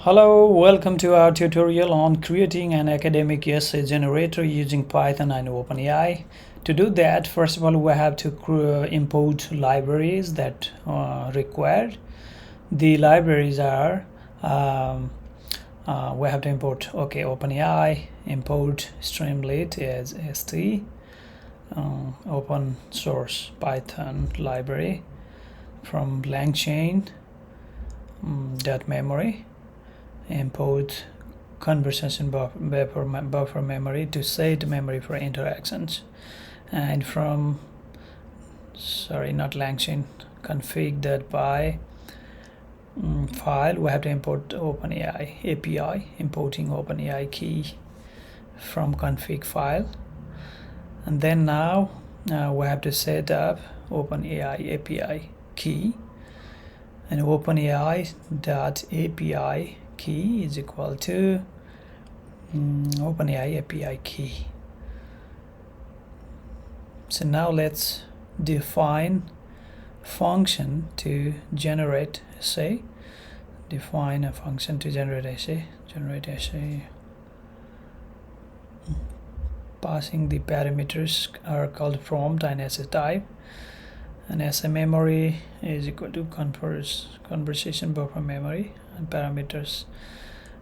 Hello, welcome to our tutorial on creating an academic essay generator using Python and OpenAI. To do that, first of all, we have to import libraries that are required. The libraries are, we have to import, OpenAI, import Streamlit as ST, open source Python library from LangChain, .memory, import conversation buffer memory to set memory for interactions, and from not LangChain config.py file we have to import OpenAI API, importing OpenAI key from config file, and then now we have to set up OpenAI API key, and OpenAI.API key is equal to OpenAI API key. So now let's define function to generate essay. Define a function to generate essay. Passing the parameters are called prompt and essay type, and essay memory is equal to conversation buffer memory, and parameters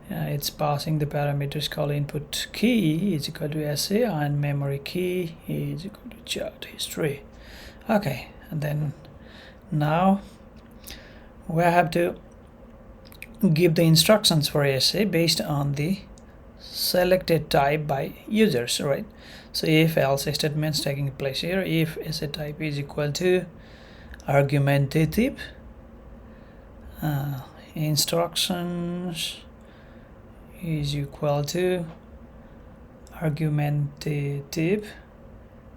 it's passing the parameters called input key is equal to essay and memory key is equal to chart history. Okay, and then now we have to give the instructions for essay based on the selected type by users, right? So if else statements taking place here. If essay type is equal to argumentative, instructions is equal to argumentative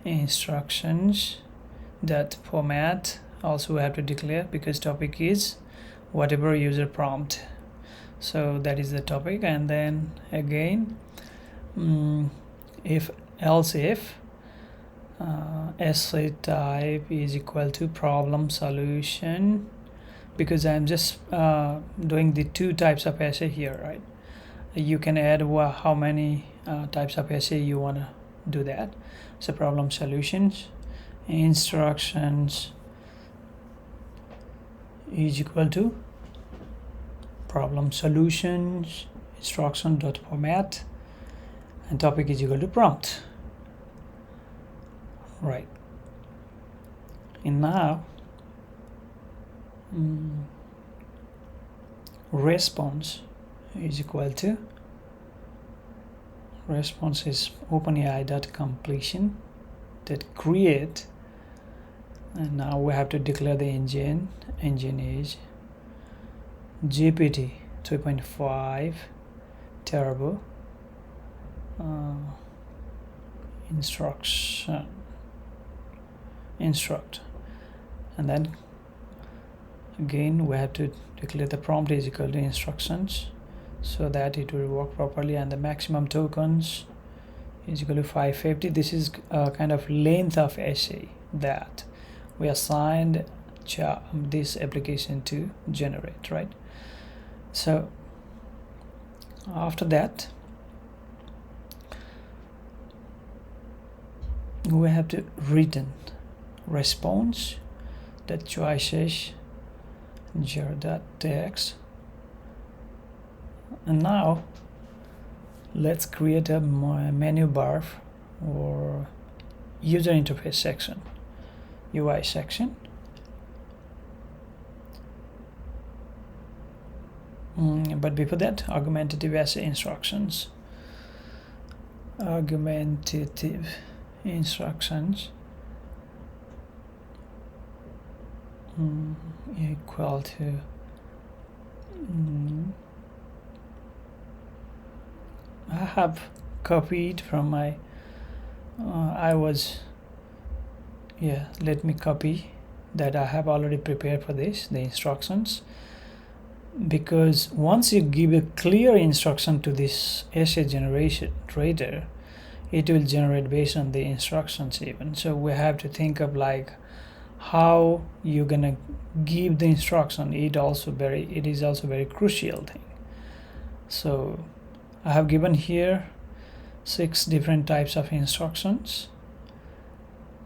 instructions that format. Also we have to declare, because topic is whatever user prompt, so that is the topic. And then again, if essay type is equal to problem solution, because I'm just doing the two types of essay here, right? You can add how many types of essay you want to do that. So problem solutions, instructions is equal to problem solutions instruction.format, and topic is equal to prompt, right? And now response is equal to, response is OpenAI.completion that create, and now we have to declare the engine is GPT 3.5 Turbo instruct, and then again we have to declare the prompt is equal to instructions so that it will work properly, and the maximum tokens is equal to 550. This is a kind of length of essay that we assigned this application to generate, right? So after that we have to return response that choices jar.text. And now let's create a menu bar or user interface section, UI section. But before that, argumentative essay instructions. Argumentative instructions equal to I have copied from my let me copy that. I have already prepared for this, the instructions, because once you give a clear instruction to this essay generation generator, it will generate based on the instructions even. So we have to think of like how you're gonna give the instruction. It is also very crucial thing. So I have given here 6 different types of instructions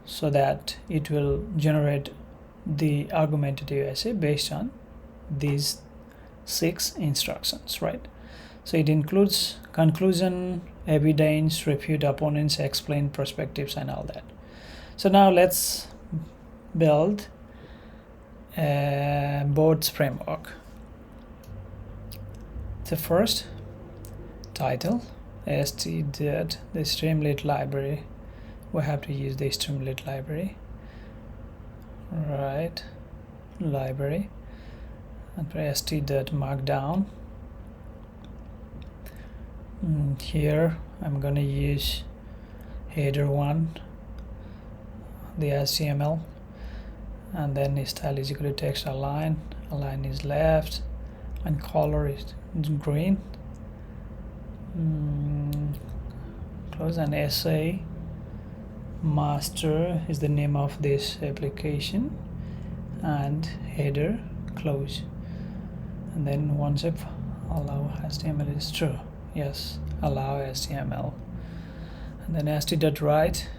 so that it will generate the argumentative essay based on these 6 instructions, right? So it includes conclusion, evidence, refute opponents, explain perspectives, and all that. So now let's build a boards framework. The first, title, st dot the Streamlit library. We have to use the Streamlit library, right? Library, and for st dot markdown. Here I'm gonna use header 1, the HTML, and then the style is equal to text align is left, and color is green. Close, and essay master is the name of this application, and header close. And then once if allow HTML is true, yes, allow HTML, and then st.write,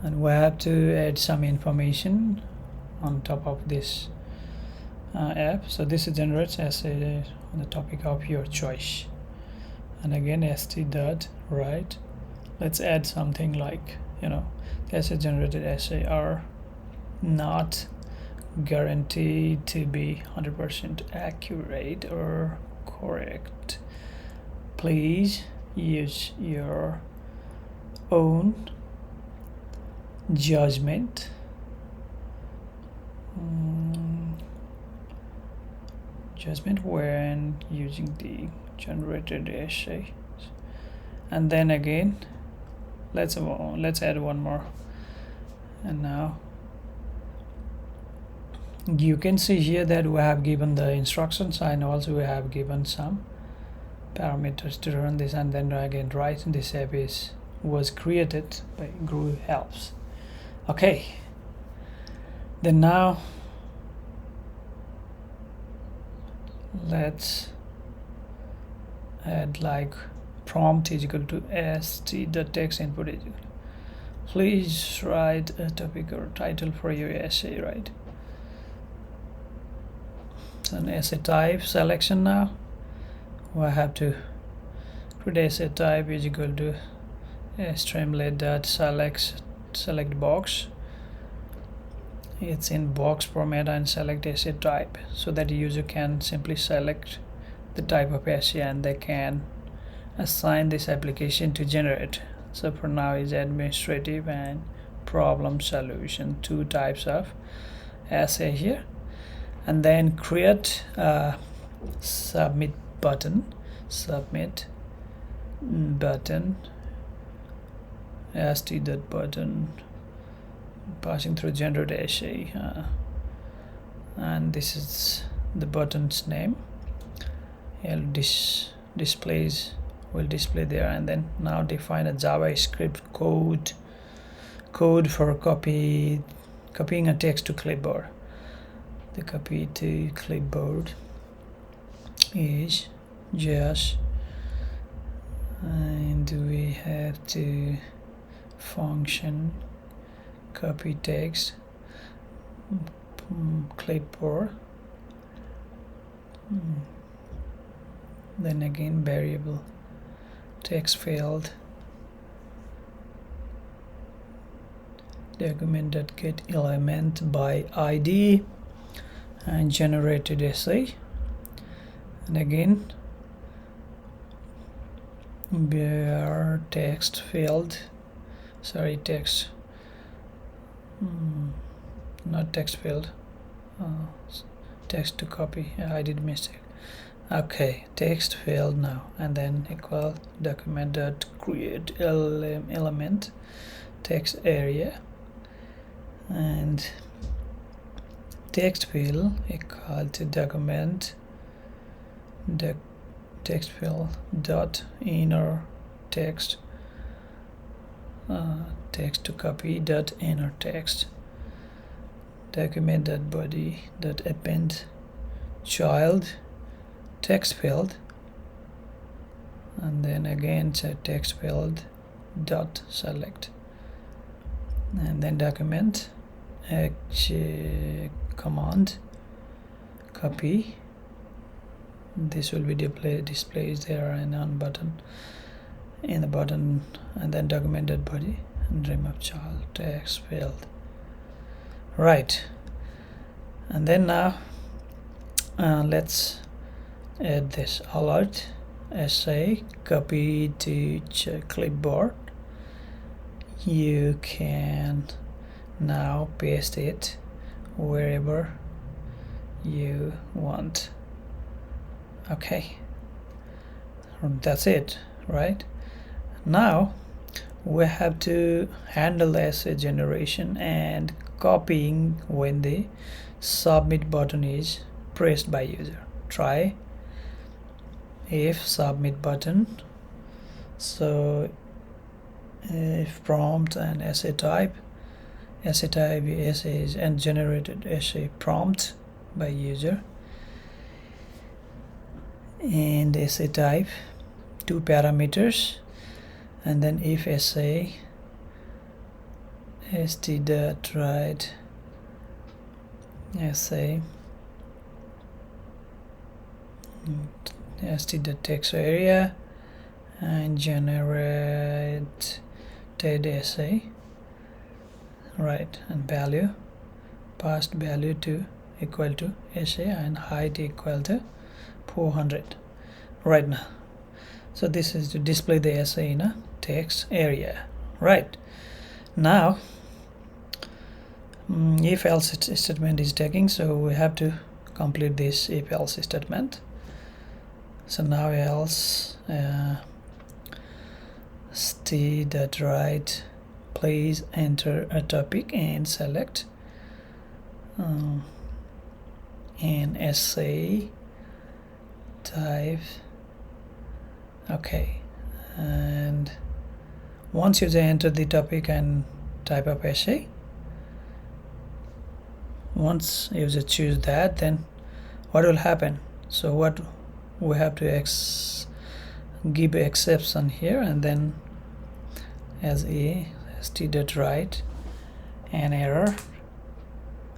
and we have to add some information on top of this app. So this generates essay on the topic of your choice, and again st.write. Let's add something like, the essay generated essay are not guaranteed to be 100% accurate or correct. Please use your own judgment. When using the generated essay. And then again, let's add one more. And now you can see here that we have given the instructions, and also we have given some parameters to run this, and then again write this app was created by Groove Helps. Okay, then now let's add like prompt is equal to st.text input is equal. Please write a topic or title for your essay, right? So an essay type selection. Now we have to create essay type is equal to streamlit.select box. It's in box format, and select essay type so that the user can simply select the type of essay and they can assign this application to generate. So for now is administrative and problem solution, 2 types of essay here. And then create a submit button st.button passing through generate essay, and this is the button's name. Will display there, and then now define a JavaScript code for copying a text to clipboard. The copy to clipboard is just, and we have to function copy text clipboard, then again variable text field document.get element by ID and generated essay, and again where text field, not text field, text to copy. I did mistake. Okay, text field now, and then equal document.create LLM element text area, and text field equal to document text field dot inner text text to copy dot inner text document dot body dot append child text field and then again text field dot select, and then document command copy. This will be displayed there and on button in the button, and then documented body and remove child text field. Right, and then now let's add this alert essay copy to clipboard. You can now paste it wherever you want. Okay, that's it. Right, now we have to handle essay generation and copying when the submit button is pressed by user. Try if submit button, so if prompt and essay type essays and generated essay prompt by user, and essay type 2 parameters, and then if essay st.write essay st.text area and generated essay, right, and value passed value to equal to essay and height equal to 400 right now. So this is to display the essay in a text area. Right, now if else statement is taking, so we have to complete this if else statement. So now else st.write, please enter a topic and select an essay type. Okay, and once you enter the topic and type of essay, once you choose that, then what will happen? So what we have to give exception here, and then as a st.write an error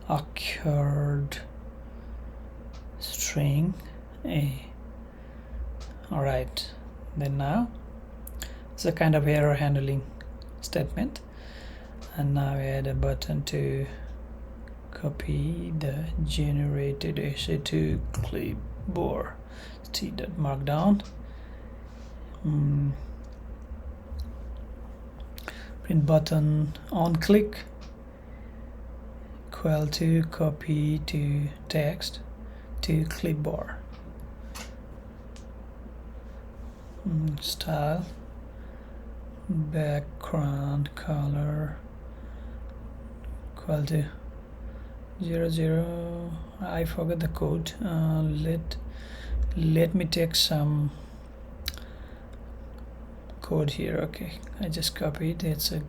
occurred string a. All right, then now it's a kind of error handling statement, and now add a button to copy the generated essay to clipboard. Markdown. Print button on click equal to copy to text to clipboard. Style background color equal to 00. I forgot the code. Let me take some code here. Okay, I just copied. It's a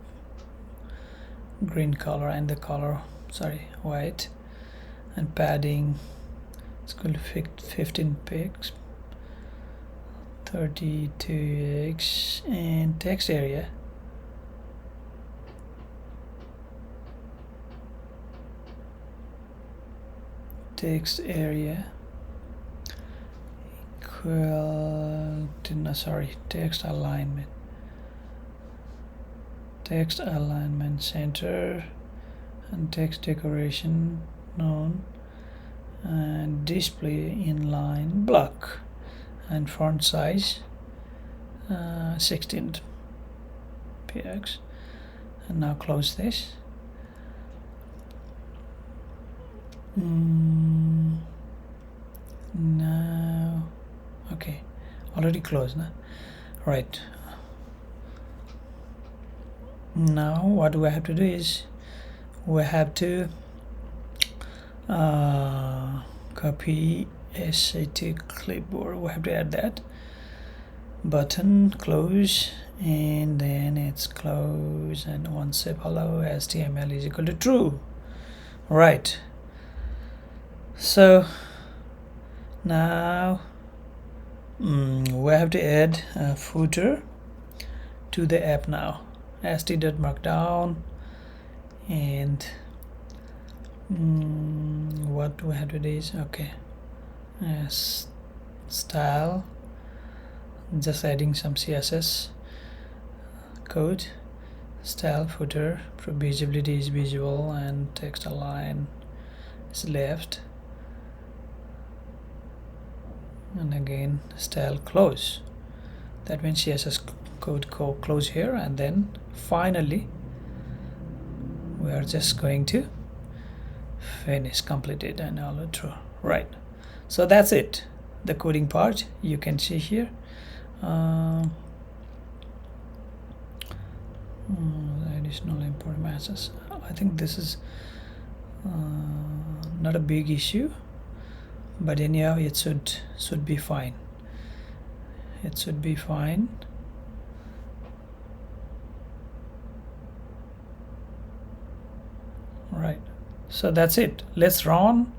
green color, and the color, sorry, white, and padding it's going to 15 pixels, 32x, and text area equal to, no, sorry, text alignment center, and text decoration none, and display inline block, and font size 16 px. And now close this. Now, okay, already closed now. Right, now what we have to do is we have to copy essay to clipboard. We have to add that button, close, and then it's close, and once say hello HTML is equal to true. Right, so now We have to add a footer to the app now. st.markdown, and what we have to do is, okay, style, just adding some css code, style footer, visibility is visual, and text align is left, and again style close. That means css code close here, and then finally we are just going to finish, completed, and all true. Right, so that's it, the coding part. You can see here additional import matches. I think this is not a big issue, but anyhow it should be fine. It should be fine. Right, so that's it. Let's run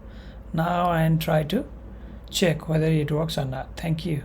now and try to check whether it works or not. Thank you.